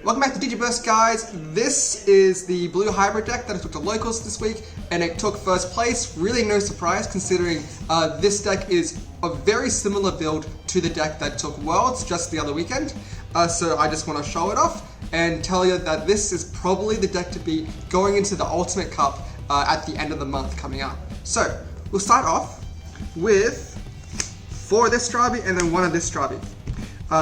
Welcome back to Digiburst, guys. This is the blue hybrid deck that I took to locals this week, and it took first place. Really no surprise, considering this deck is a very similar build to the deck that took Worlds just the other weekend. So I just want to show it off and tell you that this is probably the deck to be going into the Ultimate Cup at the end of the month coming up. So we'll start off with 4 of this Strabi and then 1 of this Strabi.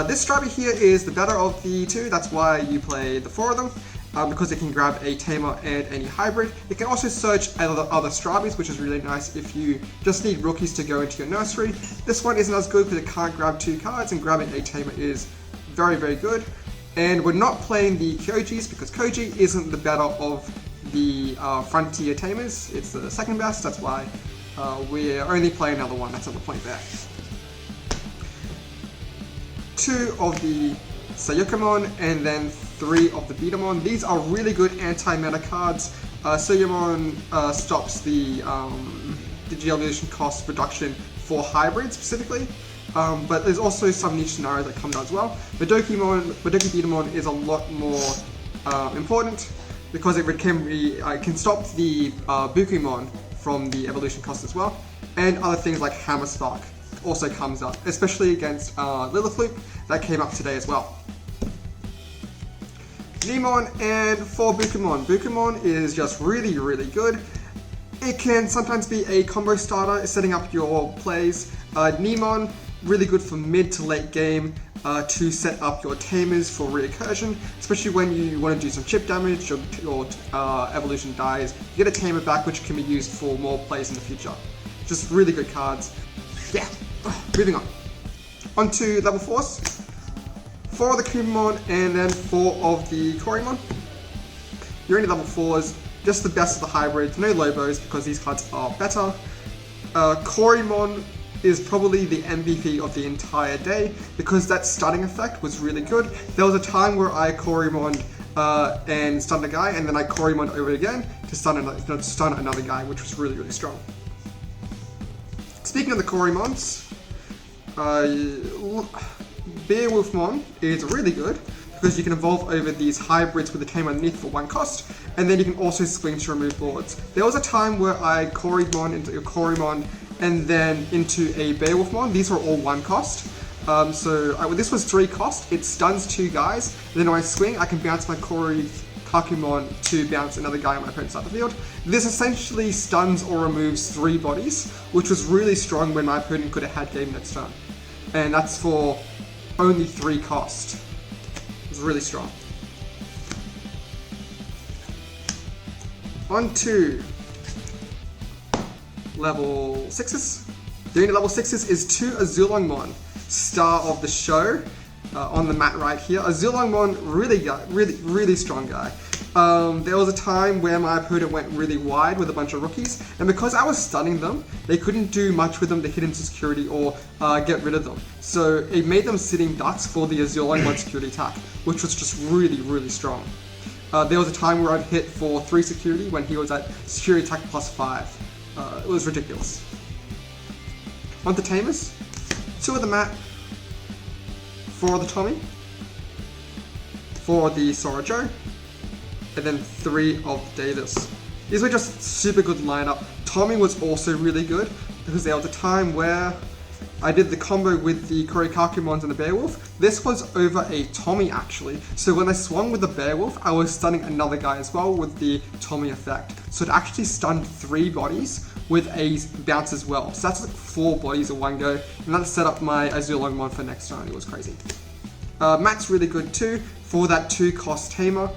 This Strabi here is the better of the 2, that's why you play the 4 of them, because it can grab a Tamer and any hybrid. It can also search other Strabis, which is really nice if you just need rookies to go into your nursery. This one isn't as good because it can't grab 2 cards, and grabbing a Tamer is very, very good. And we're not playing the Kyojis because Koji isn't the better of the Frontier Tamers. It's the second best, that's why we're only playing another one, that's the point there. 2 of the Sayukamon and then 3 of the BT7. These are really good anti-meta cards. Sayukamon stops the Digi-evolution cost reduction for hybrids specifically, but there's also some niche scenarios that come down as well. Madoki BT7 is a lot more important because it can stop the Bukumon from the evolution cost as well, and other things like Hammer Spark also comes up, especially against Lilithloop, that came up today as well. Digimon and 4 Bukumon. Bukumon is just really, really good. It can sometimes be a combo starter, setting up your plays. Digimon, really good for mid to late game to set up your Tamers for recursion, especially when you want to do some chip damage, your evolution dies. You get a Tamer back, which can be used for more plays in the future. Just really good cards. Yeah, moving on. On to level 4s. 4 of the Kumamon and then 4 of the Koromon. You're into level 4s, just the best of the hybrids, no Lobos because these cards are better. Koromon is probably the MVP of the entire day because that stunning effect was really good. There was a time where I Koromon and stunned a guy, and then I Koromon over again to stun another guy, which was really, really strong. Speaking of the Koromons, Beowulfmon is really good because you can evolve over these hybrids with a Tamer underneath for 1 cost, and then you can also swing to remove lords. There was a time where I Koromon into a Koromon and then into a Beowulfmon. These were all 1 cost. This was 3 cost. It stuns 2 guys, and then when I swing, I can bounce my Kakumon to bounce another guy on my opponent's side of the field. This essentially stuns or removes 3 bodies, which was really strong when my opponent could have had game next turn. And that's for only 3 cost. It was really strong. On to level 6s. Doing the level 6s is 2 Azulongmon, star of the show. On the mat right here. Azulongmon, really strong guy. There was a time where my opponent went really wide with a bunch of rookies, and because I was stunning them, they couldn't do much with them to hit into security or get rid of them. So it made them sitting ducks for the Azulongmon security attack, which was just really strong. There was a time where I'd hit for 3 security when he was at security attack +5. It was ridiculous. On to Tamers. 2 of the mat. 4 of the Tommy, 4 of the Sora Joe, and then 3 of Davis. These were just super good lineup. Tommy was also really good because there was a time where I did the combo with the Kakumons and the Beowulf. This was over a Tommy actually, so when I swung with the Beowulf, I was stunning another guy as well with the Tommy effect. So it actually stunned 3 bodies with a bounce as well. So that's like 4 bodies in one go, and that set up my Azulongmon for next turn. It was crazy. Matt's really good too for that 2 cost Tamer.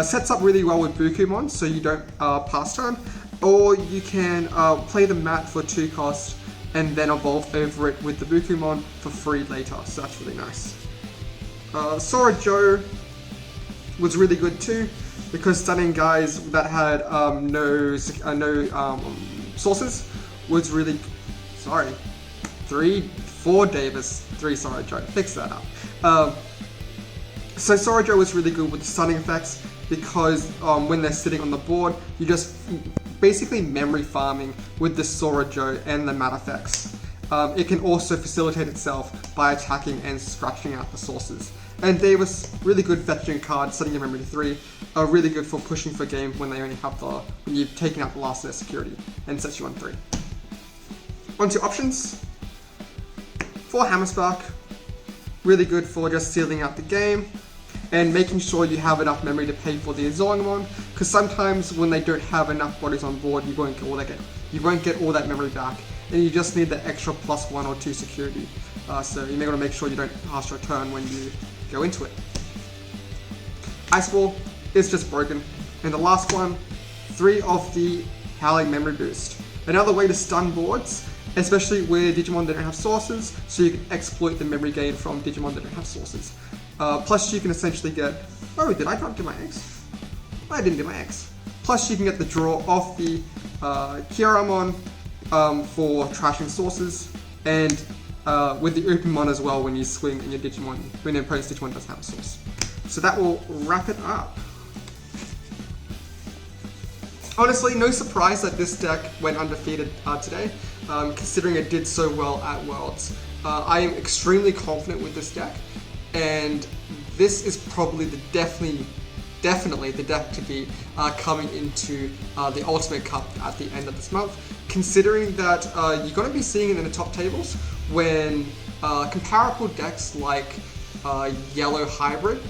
Sets up really well with Bukumon, so you don't pass turn, or you can play the Matt for 2 cost and then evolve over it with the Bukumon for free later, so that's really nice. Sora Joe was really good too because stunning guys that had no sources was really, 4 Davis, 3 Sora Joe, fix that up. So Sora Joe was really good with the stunning effects because when they're sitting on the board, you just basically memory farming with the Sora Joe and the mat effects. It can also facilitate itself by attacking and scratching out the sources. And Davis, really good veteran card, setting your memory to 3. Really good for pushing for game when they only have when you've taken out the last of their security, and sets you on 3. On to options. For Hammerspark, really good for just sealing out the game and making sure you have enough memory to pay for the Azulongmon, because sometimes when they don't have enough bodies on board, you won't get all that memory back, and you just need the extra +1 or 2 security. So you may want to make sure you don't pass your turn when you go into it. Ice Ball is just broken. And the last one, 3 of the Howling Memory Boost. Another way to stun boards, especially where Digimon don't have sources, so you can exploit the memory gain from Digimon that don't have sources. Plus you can essentially get... Oh, did I not get my X? I didn't get my X. Plus you can get the draw off the Kiaramon for trashing sources, and with the Openmon as well when you swing in your Digimon, when your opponent's Digimon doesn't have a source. So that will wrap it up. Honestly, no surprise that this deck went undefeated today, considering it did so well at Worlds. I am extremely confident with this deck, and this is probably definitely the deck to be coming into the Ultimate Cup at the end of this month, considering that you're going to be seeing it in the top tables when comparable decks like Yellow Hybrid,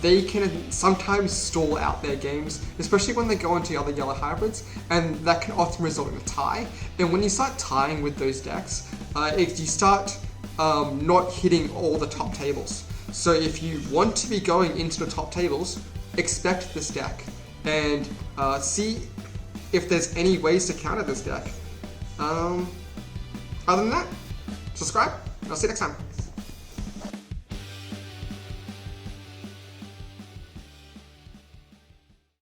they can sometimes stall out their games, especially when they go into other Yellow Hybrids, and that can often result in a tie. And when you start tying with those decks, you start not hitting all the top tables. So if you want to be going into the top tables, expect this deck, and see if there's any ways to counter this deck. Other than that, subscribe, and I'll see you next time.